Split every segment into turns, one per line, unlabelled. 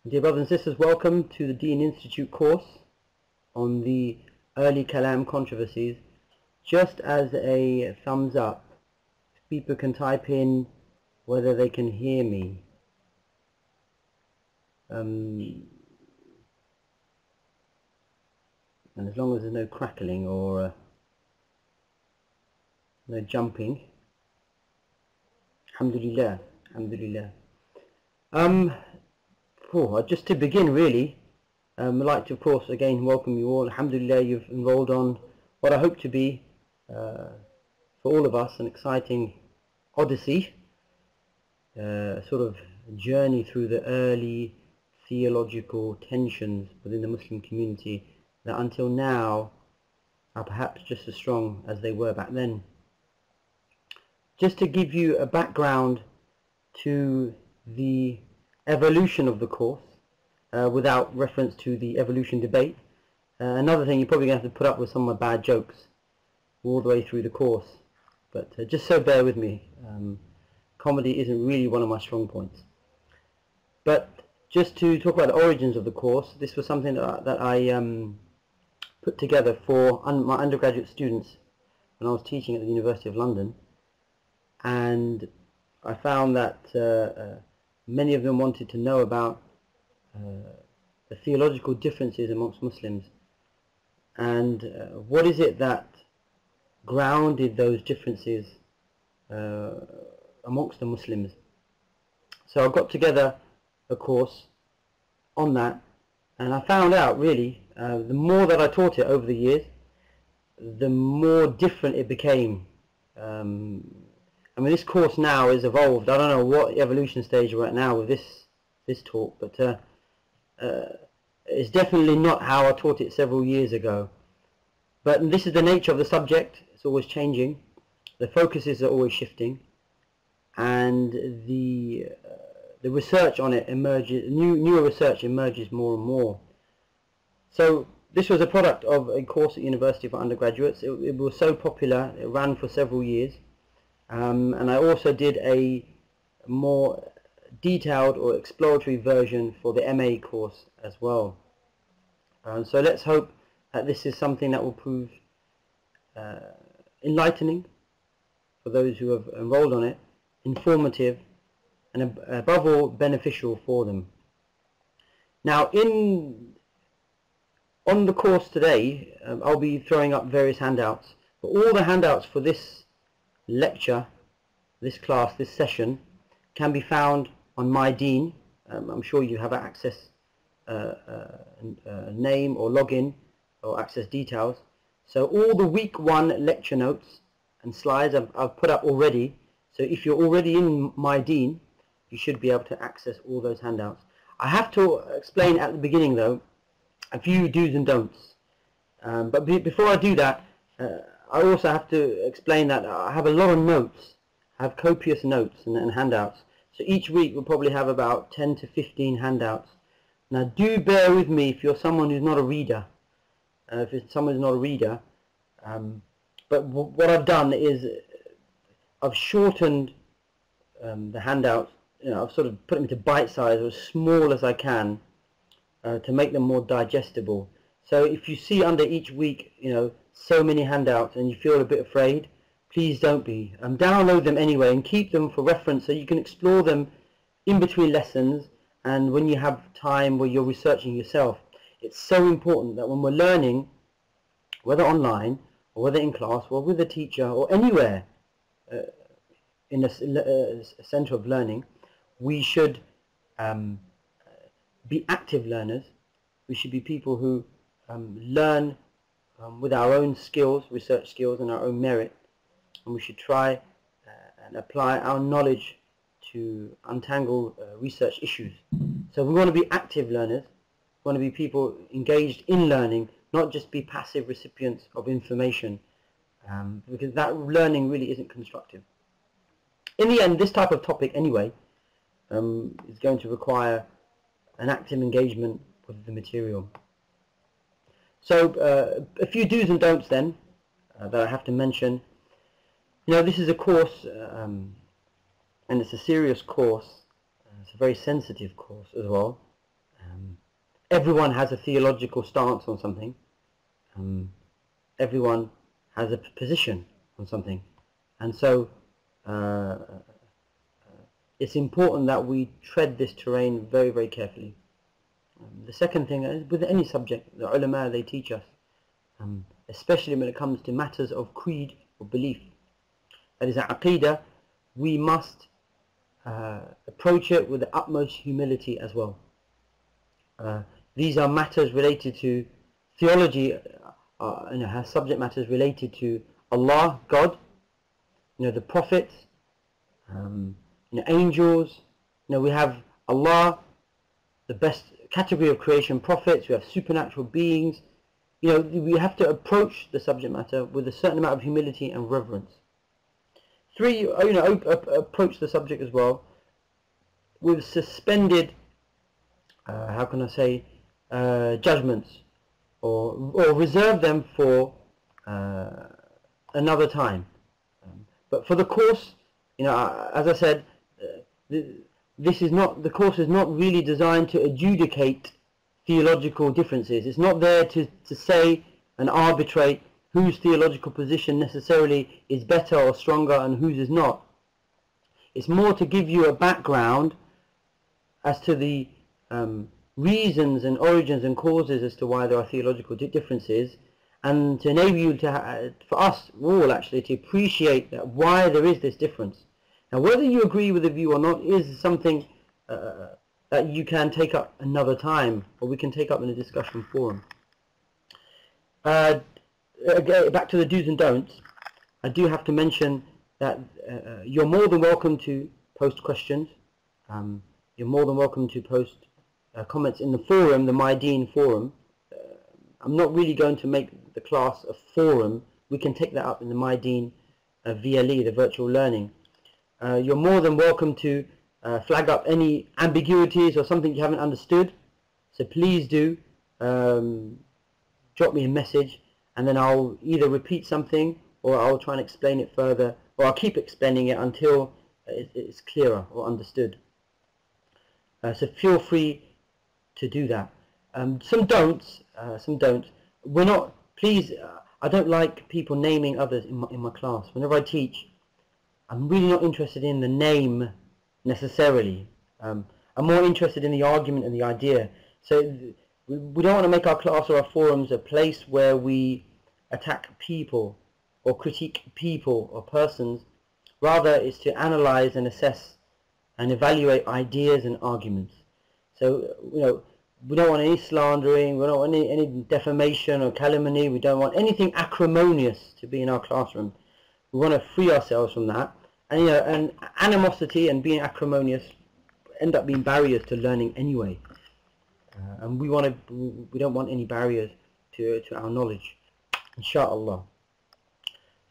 Dear brothers and sisters, welcome to the Dean Institute course on the early Kalam controversies. Just as a thumbs up, people can type in whether they can hear me. And as long as there's no crackling or no jumping. Alhamdulillah, alhamdulillah. Just to begin really, I'd like to of course again welcome you all. Alhamdulillah, you've enrolled on what I hope to be, for all of us, an exciting odyssey, sort of journey through the early theological tensions within the Muslim community that until now are perhaps just as strong as they were back then. Just to give you a background to the evolution of the course, without reference to the evolution debate. Another thing, you're probably going to have to put up with some of my bad jokes all the way through the course, but just so bear with me. Comedy isn't really one of my strong points. But just to talk about the origins of the course, this was something that I put together for my undergraduate students when I was teaching at the University of London, and I found that many of them wanted to know about the theological differences amongst Muslims, and what is it that grounded those differences amongst the Muslims. So I got together a course on that, and I found out really, the more that I taught it over the years, the more different it became. I mean, this course now is evolved. I don't know what evolution stage we're at now with this talk, but it's definitely not how I taught it several years ago. But this is the nature of the subject. It's always changing. The focuses are always shifting, and the research on it emerges. Newer research emerges more and more. So this was a product of a course at university for undergraduates. It was so popular. It ran for several years. And I also did a more detailed or exploratory version for the MA course as well. So let's hope that this is something that will prove enlightening for those who have enrolled on it, informative, and above all beneficial for them. Now on the course today, I'll be throwing up various handouts, but all the handouts for this lecture, this class, this session can be found on my Dean. I'm sure you have access name or login or access details. So all the week 1 lecture notes and slides I've put up already. So if you're already in my Dean, you should be able to access all those handouts. I have to explain at the beginning though a few do's and don'ts. But before I do that, I also have to explain that I have a lot of notes. I have copious notes and handouts. So each week we'll probably have about 10 to 15 handouts. Now do bear with me if you're someone who's not a reader. But what I've done is I've shortened the handouts. I've sort of put them into bite size, or as small as I can, to make them more digestible. So if you see under each week, so many handouts and you feel a bit afraid, please don't be. Download them anyway and keep them for reference so you can explore them in between lessons and when you have time where you're researching yourself. It's so important that when we're learning, whether online or whether in class or with a teacher or anywhere in a center of learning, we should be active learners. We should be people who learn with our own skills, research skills, and our own merit, and we should try and apply our knowledge to untangle research issues. So we want to be active learners. We want to be people engaged in learning, not just be passive recipients of information, because that learning really isn't constructive. In the end, this type of topic anyway is going to require an active engagement with the material. So a few do's and don'ts then that I have to mention. This is a course, and it's a serious course. It's a very sensitive course as well. Everyone has a theological stance on something. Everyone has a position on something, and so it's important that we tread this terrain very, very carefully. The second thing is, with any subject, the ulama, they teach us, especially when it comes to matters of creed or belief, that is aqidah, we must approach it with the utmost humility as well. These are matters related to theology, has subject matters related to Allah, God, the prophets, angels. We have Allah, the best category of creation, prophets. We have supernatural beings. We have to approach the subject matter with a certain amount of humility and reverence. 3, approach the subject as well with suspended, how can I say, judgments, or reserve them for another time. But for the course, as I said, the course is not really designed to adjudicate theological differences. It's not there to say and arbitrate whose theological position necessarily is better or stronger and whose is not. It's more to give you a background as to the reasons and origins and causes as to why there are theological differences, and to enable you to, for us all actually, to appreciate that why there is this difference. Now, whether you agree with the view or not is something that you can take up another time, or we can take up in a discussion forum. Again, back to the do's and don'ts, I do have to mention that you're more than welcome to post questions. You're more than welcome to post comments in the forum, the My Deen forum. I'm not really going to make the class a forum. We can take that up in the My Deen VLE, the virtual learning. You're more than welcome to flag up any ambiguities or something you haven't understood. So please do drop me a message, and then I'll either repeat something or I'll try and explain it further, or I'll keep explaining it until it's clearer or understood. So feel free to do that. Some don'ts. We're not. Please, I don't like people naming others in my class. Whenever I teach, I'm really not interested in the name necessarily. I'm more interested in the argument and the idea. So we don't want to make our class or our forums a place where we attack people or critique people or persons. Rather, it's to analyze and assess and evaluate ideas and arguments. So, we don't want any slandering, we don't want any defamation or calumny, we don't want anything acrimonious to be in our classroom. We want to free ourselves from that. And, and animosity and being acrimonious end up being barriers to learning anyway. And we don't want any barriers to our knowledge, inshallah.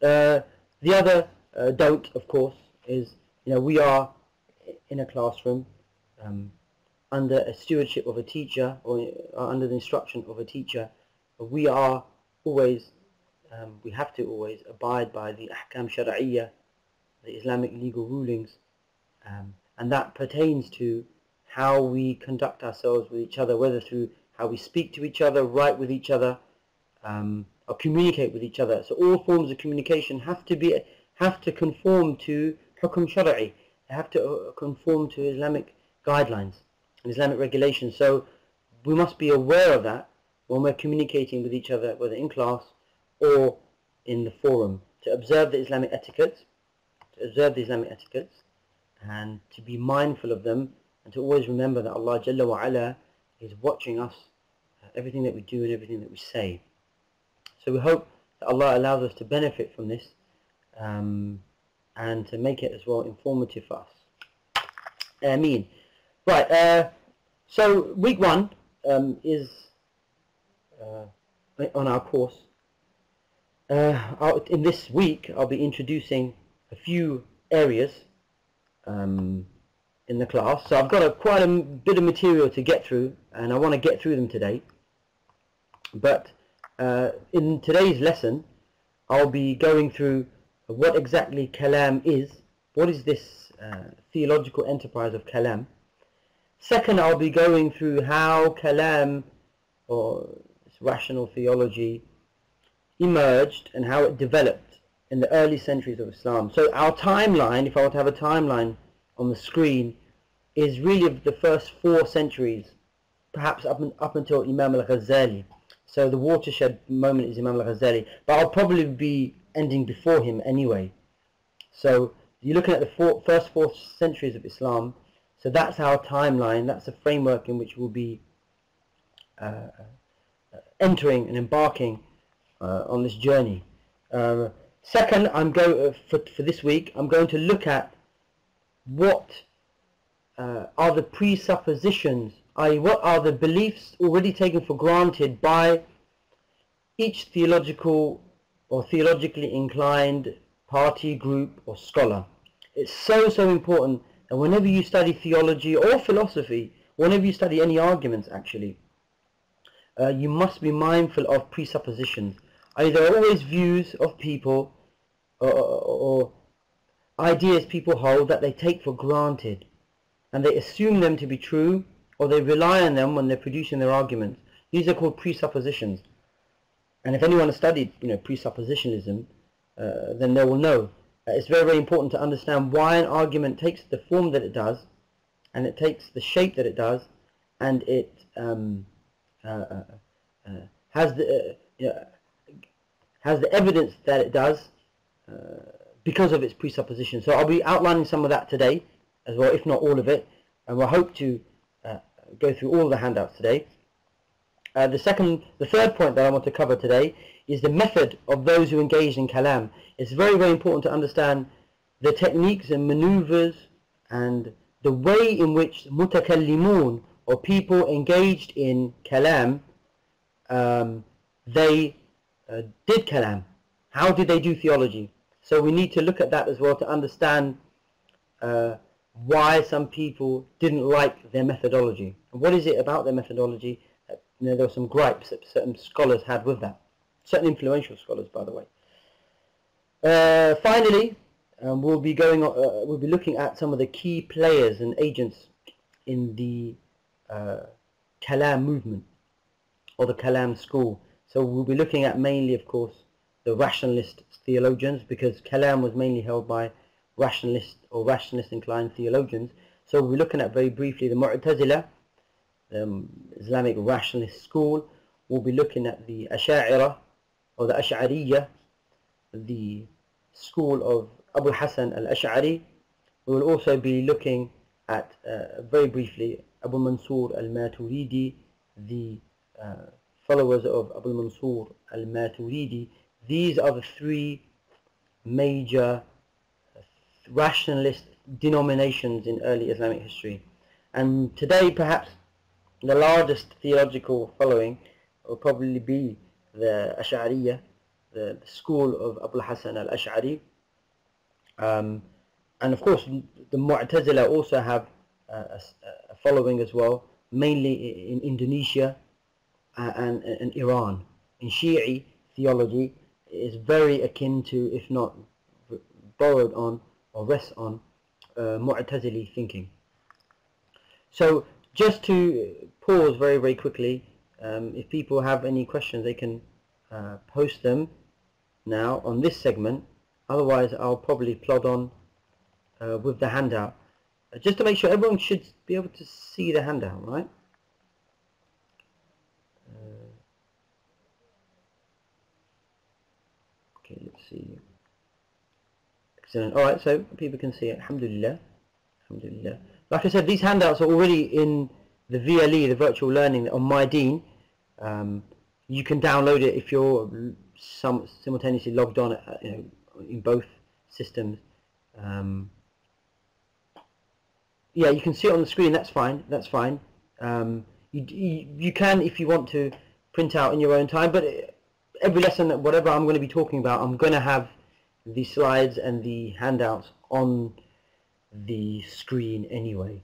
The other don't, of course, is, we are in a classroom under a stewardship of a teacher, or under the instruction of a teacher. We are always, we have to always abide by the ahkam shar'iyyah, the Islamic legal rulings, and that pertains to how we conduct ourselves with each other, whether through how we speak to each other, write with each other, or communicate with each other. So all forms of communication have to conform to hukm shar'i. They have to conform to Islamic guidelines and Islamic regulations. So we must be aware of that when we're communicating with each other, whether in class or in the forum, to observe the Islamic etiquette, and to be mindful of them, and to always remember that Allah Jalla wa Ala is watching us, everything that we do and everything that we say. So we hope that Allah allows us to benefit from this, and to make it as well informative for us. Ameen. Right, so week 1 is on our course. In this week I'll be introducing a few areas in the class. So I've got quite a bit of material to get through, and I want to get through them today. But in today's lesson I'll be going through what exactly Kalam is. What is this theological enterprise of Kalam? Second, I'll be going through how Kalam, or rational theology, emerged and how it developed in the early centuries of Islam. So our timeline, if I were to have a timeline on the screen, is really of the first 4 centuries, perhaps up until Imam al-Ghazali. So the watershed moment is Imam al-Ghazali, but I'll probably be ending before him anyway. So you're looking at the first 4 centuries of Islam. So that's our timeline, that's the framework in which we'll be entering and embarking on this journey. Second, for this week, I'm going to look at what are the presuppositions, i.e. what are the beliefs already taken for granted by each theological or theologically inclined party, group or scholar. It's so important that whenever you study theology or philosophy, whenever you study any arguments actually, you must be mindful of presuppositions. There are always views of people or ideas people hold that they take for granted, and they assume them to be true, or they rely on them when they're producing their arguments. These are called presuppositions. And if anyone has studied, presuppositionalism, then they will know it's very important to understand why an argument takes the form that it does, and it takes the shape that it does, and it has the evidence that it does because of its presupposition. So I'll be outlining some of that today as well, if not all of it, and we'll hope to go through all the handouts today. The third point that I want to cover today is the method of those who engage in Kalam. It's very important to understand the techniques and maneuvers and the way in which Mutakallimūn, or people engaged in Kalam, they did Kalam. How did they do theology? So we need to look at that as well to understand why some people didn't like their methodology. And what is it about their methodology? There were some gripes that certain scholars had with that. Certain influential scholars, by the way. Finally, we'll be looking at some of the key players and agents in the Kalam movement, or the Kalam school. So we'll be looking at mainly, of course, the rationalist theologians, because Kalam was mainly held by rationalist or rationalist inclined theologians. So we'll be looking at very briefly the Mu'tazila, Islamic rationalist school. We'll be looking at the Ash'ari or the Ash'ariyya, the school of Abu Hasan al-Ash'ari. We will also be looking at very briefly Abu Mansur al-Maturidi, the followers of Abu Mansur al-Maturidi. These are the 3 major rationalist denominations in early Islamic history. And today, perhaps the largest theological following will probably be the Ash'ariyya, the school of Abu Hasan al-Ash'ari. And of course the Mu'tazila also have a following as well, mainly in Indonesia and Iran. In Shi'i theology is very akin to, if not borrowed on or rests on, Mu'tazili thinking. So just to pause very quickly, if people have any questions they can post them now on this segment. Otherwise I'll probably plod on with the handout, just to make sure everyone should be able to see the handout, right? Okay, let's see. Excellent. Alright, so people can see it. Alhamdulillah. Alhamdulillah. Like I said, these handouts are already in the VLE, the virtual learning, on My Deen. You can download it if you're simultaneously logged on in both systems. Yeah, you can see it on the screen. That's fine. That's fine. You can, if you want to, print out in your own time. But every lesson, whatever I'm going to be talking about, I'm going to have the slides and the handouts on the screen anyway.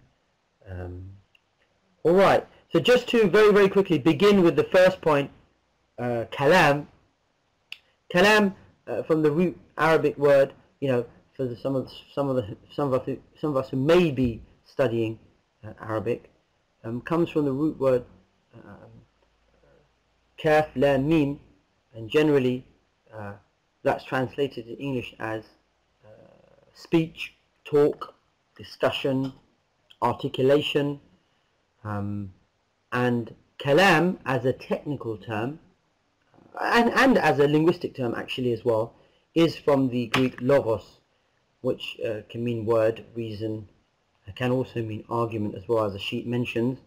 Alright, so just to very quickly begin with the first point, Kalam. Kalam, from the root Arabic word, for some of us who may be studying Arabic, comes from the root word kaf, lam, mim, and generally that's translated in English as speech, talk, discussion, articulation, and kalam as a technical term, and as a linguistic term actually as well, is from the Greek logos, which can mean word, reason, can also mean argument as well, as the sheet mentions.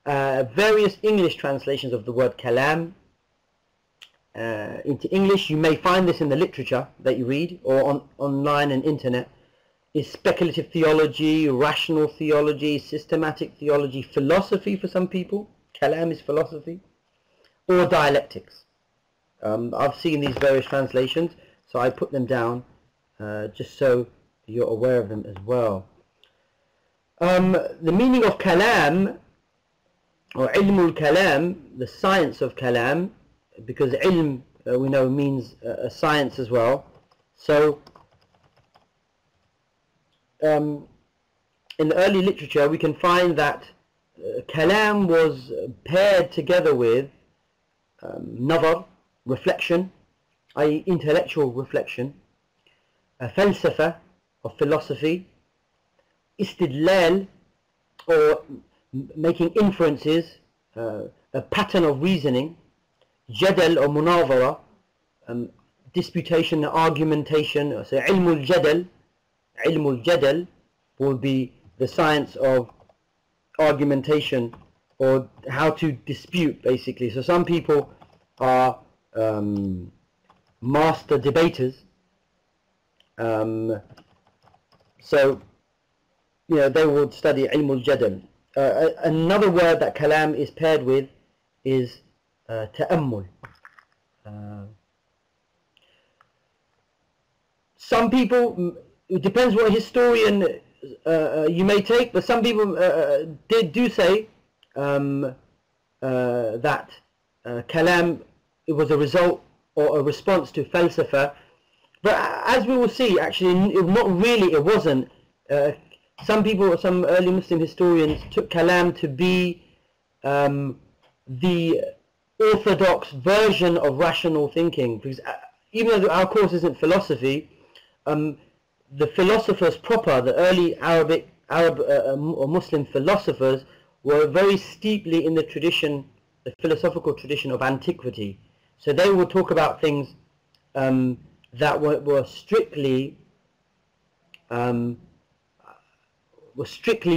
Various English translations of the word kalam into English, you may find this in the literature that you read or online and internet, is speculative theology, rational theology, systematic theology, philosophy for some people. Kalam is philosophy, or dialectics. I've seen these various translations, so I put them down just so you're aware of them as well. The meaning of kalam, or ilmul kalam, the science of kalam, because ilm we know means a science as well. So in the early literature we can find that kalam was paired together with nazar, reflection, i.e. intellectual reflection, falsafa, of philosophy, istidlal, or making inferences, a pattern of reasoning, jadal or munawara, disputation, argumentation. So ilmul jadal will be the science of argumentation, or how to dispute basically. So some people are master debaters, so you know, they would study ilmul jadal. Another word that kalam is paired with is ta'ammul. Some people, it depends what historian you may take, but some people do say that kalam, it was a result or a response to falsafa, but as we will see, actually not really, it wasn't. Some people, some early Muslim historians took kalam to be the orthodox version of rational thinking, because even though our course isn't philosophy, the philosophers proper, the early Arab or Muslim philosophers, were very steeply in the tradition, the philosophical tradition of antiquity. So they would talk about things that were strictly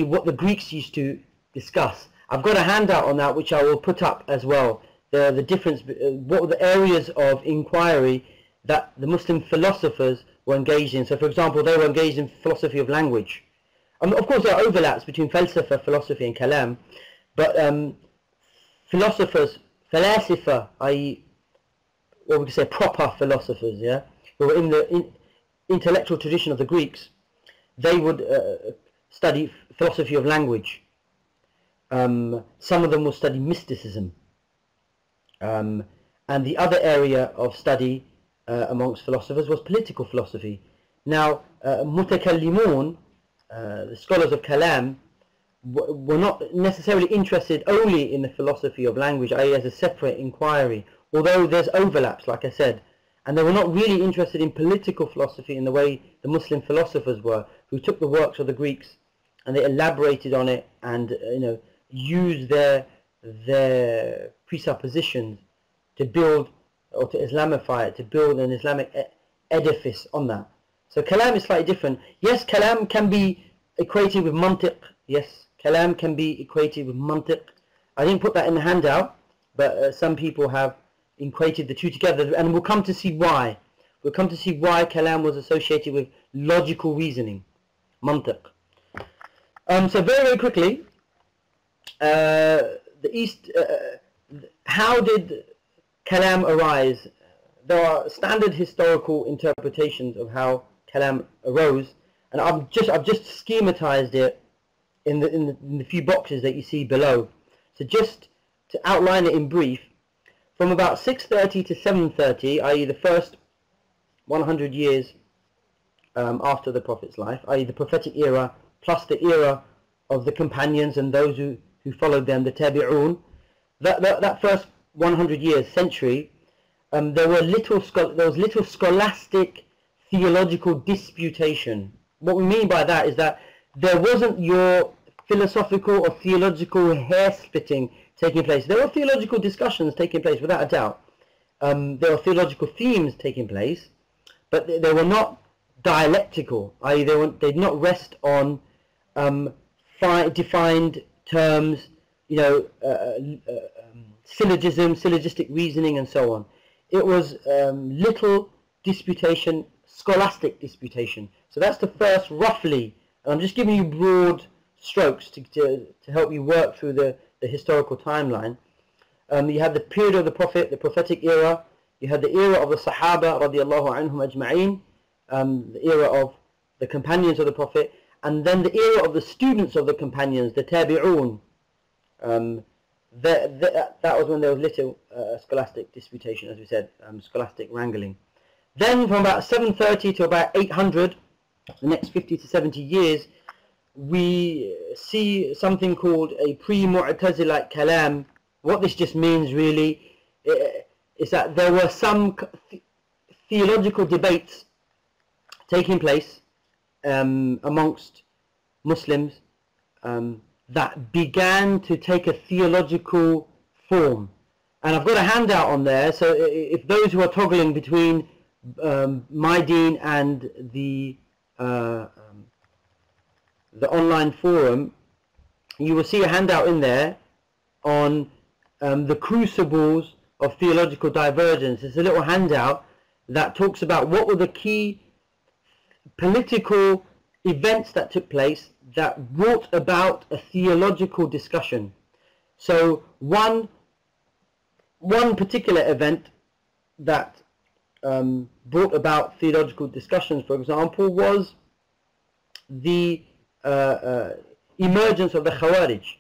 what the Greeks used to discuss. I've got a handout on that which I will put up as well. The difference, what were the areas of inquiry that the Muslim philosophers were engaged in. So for example, they were engaged in philosophy of language. Of course there are overlaps between falsafa, philosophy, and kalam, but philosophers, falasifa, i.e. what we could say proper philosophers, yeah, who were in the intellectual tradition of the Greeks, they would study philosophy of language. Some of them will study mysticism, and the other area of study amongst philosophers was political philosophy. Now Mutakallimūn, the scholars of Kalam, were not necessarily interested only in the philosophy of language, i.e. as a separate inquiry, although there's overlaps, like I said, and they were not really interested in political philosophy in the way the Muslim philosophers were, who took the works of the Greeks and they elaborated on it and used their presuppositions to build, or to Islamify it, to build an Islamic edifice on that. So kalam is slightly different. Yes, kalam can be equated with mantiq. Yes, kalam can be equated with mantiq. I didn't put that in the handout, but some people have equated the two together, and we'll come to see why. We'll come to see why kalam was associated with logical reasoning, mantiq. So very quickly, how did kalam arise? There are standard historical interpretations of how kalam arose, and I've just schematized it in the few boxes that you see below. So just to outline it in brief, from about 630 to 730, i.e. the first 100 years after the Prophet's life, i.e. the prophetic era plus the era of the companions and those who who followed them, the tabi'un, that first 100 years, century, there was little scholastic theological disputation. What we mean by that is that there wasn't your philosophical or theological hair splitting taking place. There were theological discussions taking place, without a doubt. There were theological themes taking place, but they were not dialectical, i.e. they did not rest on defined terms, syllogistic reasoning and so on. It was little disputation, scholastic disputation. So that's the first, roughly, and I'm just giving you broad strokes to help you work through the historical timeline. You had the period of the Prophet, the prophetic era. You had the era of the Sahaba radiallahu anhum ajma'een, the era of the companions of the Prophet, and then the era of the students of the companions, the tabi'un. That was when there was little scholastic disputation, as we said, scholastic wrangling. Then from about 730 to about 800, the next 50 to 70 years, we see something called a pre-Mu'tazilite Kalam. What this just means really is that there were some theological debates taking place amongst Muslims that began to take a theological form. And I've got a handout on there, so if those who are toggling between my deen and the online forum, you will see a handout in there on the crucibles of theological divergence. It's a little handout that talks about what were the key political events that took place that brought about a theological discussion. So one particular event that brought about theological discussions, for example, was the emergence of the Khawarij.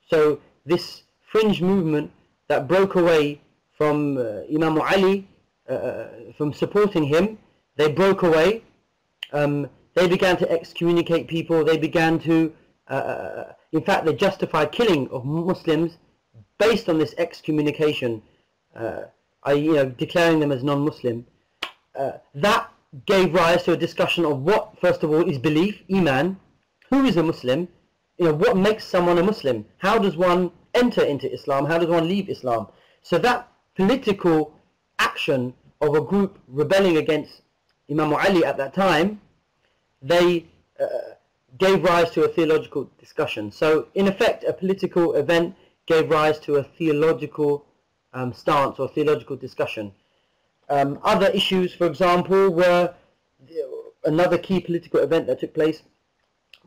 So this fringe movement that broke away from Imam Ali, from supporting him, they broke away. They began to excommunicate people. They began to, in fact, they justified killing of Muslims based on this excommunication, declaring them as non-Muslim. That gave rise to a discussion of what, first of all, is belief, iman. Who is a Muslim? What makes someone a Muslim? How does one enter into Islam? How does one leave Islam? So that political action of a group rebelling against Imam Ali at that time, they gave rise to a theological discussion. So in effect, a political event gave rise to a theological stance or theological discussion. Other issues, for example, were another key political event that took place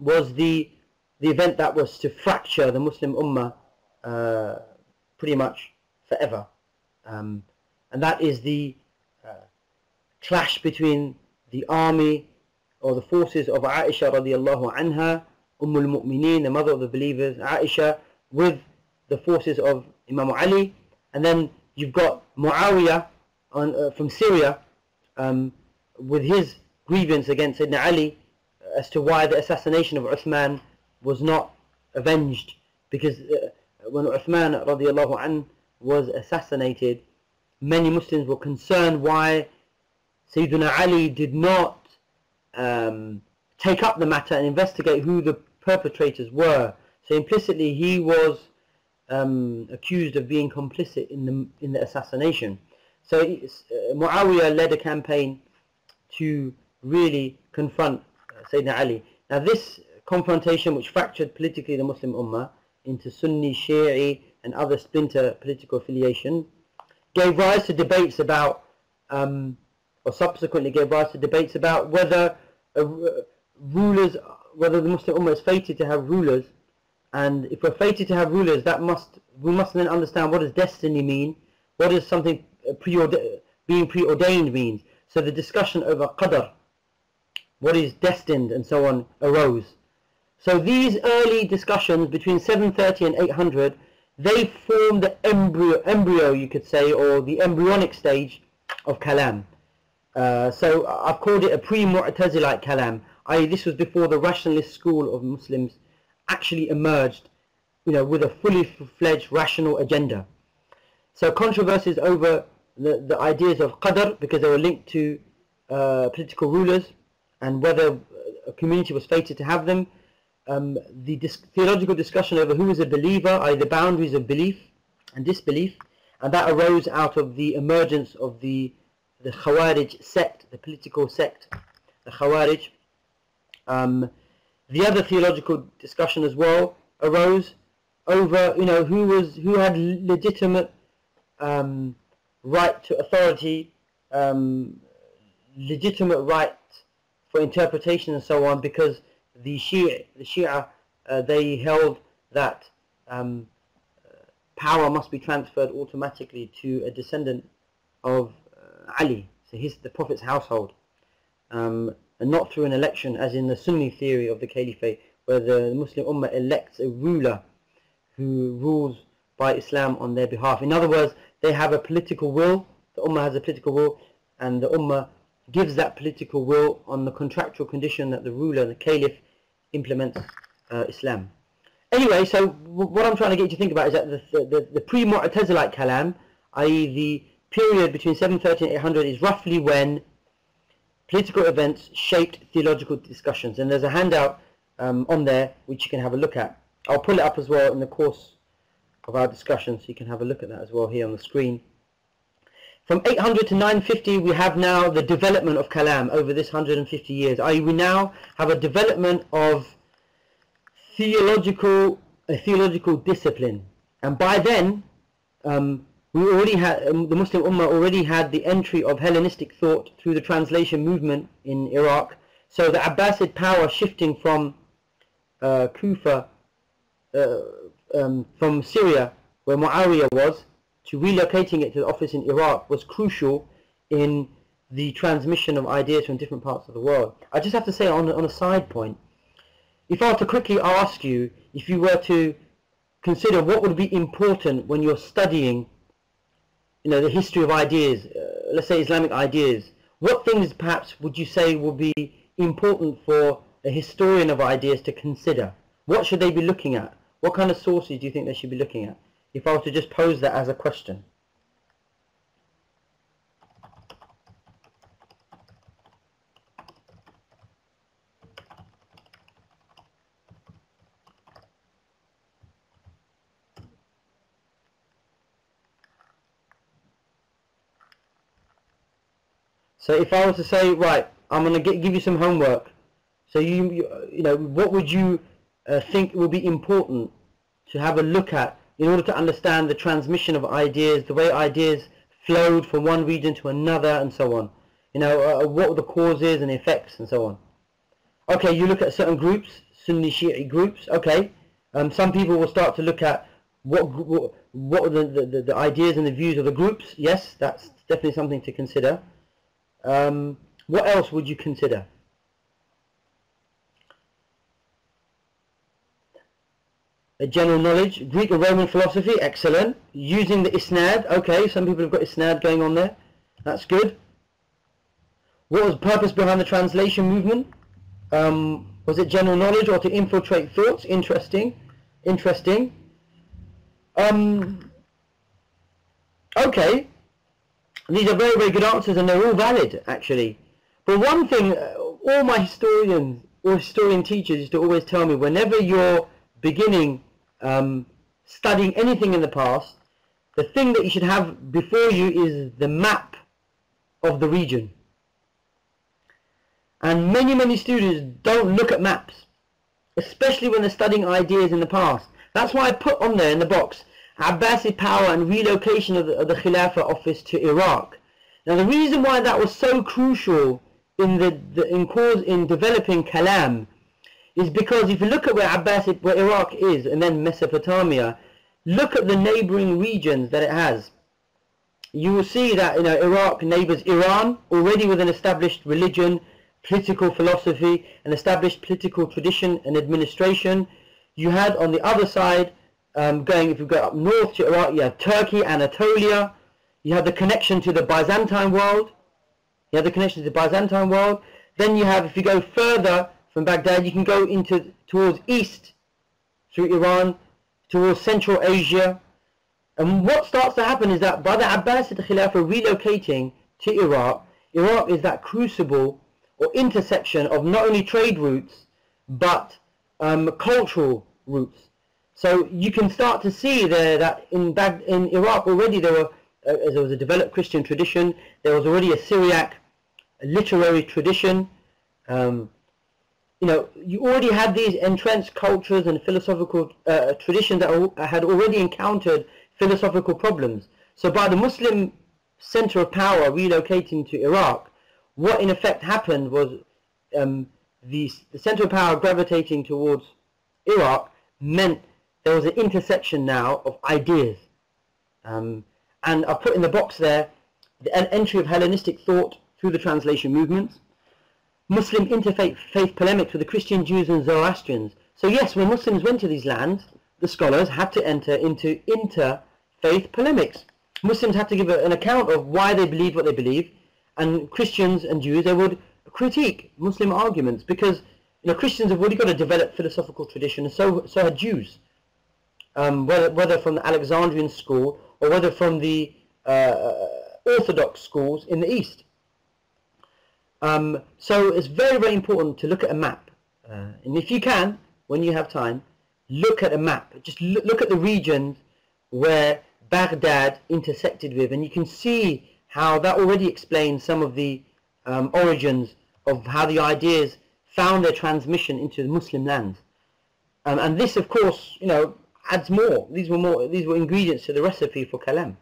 was the event that was to fracture the Muslim Ummah pretty much forever. And that is the clash between the army or the forces of Aisha radiallahu anha, al-Mu'mineen, the mother of the believers, Aisha, with the forces of Imam Ali. And then you've got Muawiyah from Syria with his grievance against Sayyidina Ali as to why the assassination of Uthman was not avenged, because when Uthman radiallahu anhu was assassinated, many Muslims were concerned why Sayyidina Ali did not take up the matter and investigate who the perpetrators were. So implicitly he was accused of being complicit in the assassination. So Muawiyah led a campaign to really confront Sayyidina Ali. Now this confrontation, which fractured politically the Muslim Ummah into Sunni, Shi'i and other splinter political affiliation, gave rise to debates about, or subsequently gave rise to debates about whether rulers, whether the Muslim Ummah is fated to have rulers. And if we're fated to have rulers, we must then understand, what does destiny mean? What does something being preordained means? So the discussion over qadr, what is destined and so on, arose. So these early discussions between 730 and 800, they formed the embryo, you could say, or the embryonic stage of Kalam. So I've called it a pre-Mu'tazilite Kalam, i.e. this was before the rationalist school of Muslims actually emerged with a fully fledged rational agenda. So controversies over the ideas of qadr, because they were linked to political rulers and whether a community was fated to have them. The theological discussion over who is a believer, i.e. the boundaries of belief and disbelief, and that arose out of the emergence of the Khawarij sect, the political sect, the Khawarij. The other theological discussion as well arose over who had legitimate right to authority, legitimate right for interpretation and so on, because the Shia they held that power must be transferred automatically to a descendant of Ali, so the Prophet's household, and not through an election as in the Sunni theory of the Caliphate, where the Muslim Ummah elects a ruler who rules by Islam on their behalf. In other words, they have a political will, the Ummah has a political will, and the Ummah gives that political will on the contractual condition that the ruler, the Caliph, implements Islam. Anyway, so what I'm trying to get you to think about is that the pre-Mu'tazilite Kalam, i.e. the period between 730 and 800, is roughly when political events shaped theological discussions. And there's a handout on there which you can have a look at. I'll pull it up as well in the course of our discussion, so you can have a look at that as well here on the screen. From 800 to 950 we have now the development of Kalam over this 150 years, i.e. we now have a development of theological discipline. And by then we already had, the Muslim Ummah already had the entry of Hellenistic thought through the translation movement in Iraq. So the Abbasid power shifting from Kufa, from Syria, where Muawiyah was, to relocating it to the office in Iraq was crucial in the transmission of ideas from different parts of the world. I just have to say on a side point, if I were to quickly ask you, if you were to consider what would be important when you're studying the history of ideas, let's say Islamic ideas, what things perhaps would you say would be important for a historian of ideas to consider? What should they be looking at? What kind of sources do you think they should be looking at? If I were to just pose that as a question. So if I was to say, right, I'm going to give you some homework. So what would you think will be important to have a look at in order to understand the transmission of ideas, the way ideas flowed from one region to another, and so on? What were the causes and effects, and so on? Okay, you look at certain groups, Sunni Shi'i groups. Okay, some people will start to look at what are the ideas and the views of the groups. Yes, that's definitely something to consider. What else would you consider? A general knowledge, Greek and Roman philosophy, excellent. Using the isnad, okay, some people have got isnad going on there, that's good. What was the purpose behind the translation movement? Was it general knowledge or to infiltrate thoughts? Interesting. Okay, these are very, very good answers, and they're all valid actually. But one thing all my historian teachers used to always tell me, whenever you're beginning studying anything in the past, the thing that you should have before you is the map of the region. And many students don't look at maps, especially when they're studying ideas in the past. That's why I put on there in the box Abbasid power and relocation of the Khilafah office to Iraq. Now the reason why that was so crucial in developing Kalam is because if you look at where Iraq is, and then Mesopotamia, look at the neighboring regions that it has. You will see that Iraq neighbors Iran, already with an established religion, political philosophy, an established political tradition and administration. You had on the other side, if you go up north to Iraq, you have Turkey, Anatolia. You have the connection to the Byzantine world. Then you have, if you go further from Baghdad, you can go towards east through Iran towards Central Asia. And what starts to happen is that by the Abbasid Khilafah relocating to Iraq, Iraq is that crucible or intersection of not only trade routes but cultural routes. So you can start to see there that in Iraq already there was a developed Christian tradition. There was already a Syriac literary tradition. You know, you already had these entrenched cultures and philosophical traditions that had already encountered philosophical problems. So by the Muslim center of power relocating to Iraq, what in effect happened was the center of power gravitating towards Iraq meant there was an intersection now of ideas. And I put in the box there an entry of Hellenistic thought through the translation movements, Muslim interfaith polemics with the Christian Jews and Zoroastrians. So yes, when Muslims went to these lands, the scholars had to enter into interfaith polemics. Muslims had to give an account of why they believed what they believed, and Christians and Jews, they would critique Muslim arguments, because you know, Christians have already got a developed philosophical tradition, and so had Jews, whether from the Alexandrian school or whether from the Orthodox schools in the East. So it's very, very important to look at a map, and if you can, when you have time, look at a map. Just look at the regions where Baghdad intersected with, and you can see how that already explains some of the origins of how the ideas found their transmission into the Muslim lands. And this, of course, you know, adds more. These were ingredients to the recipe for Kalam.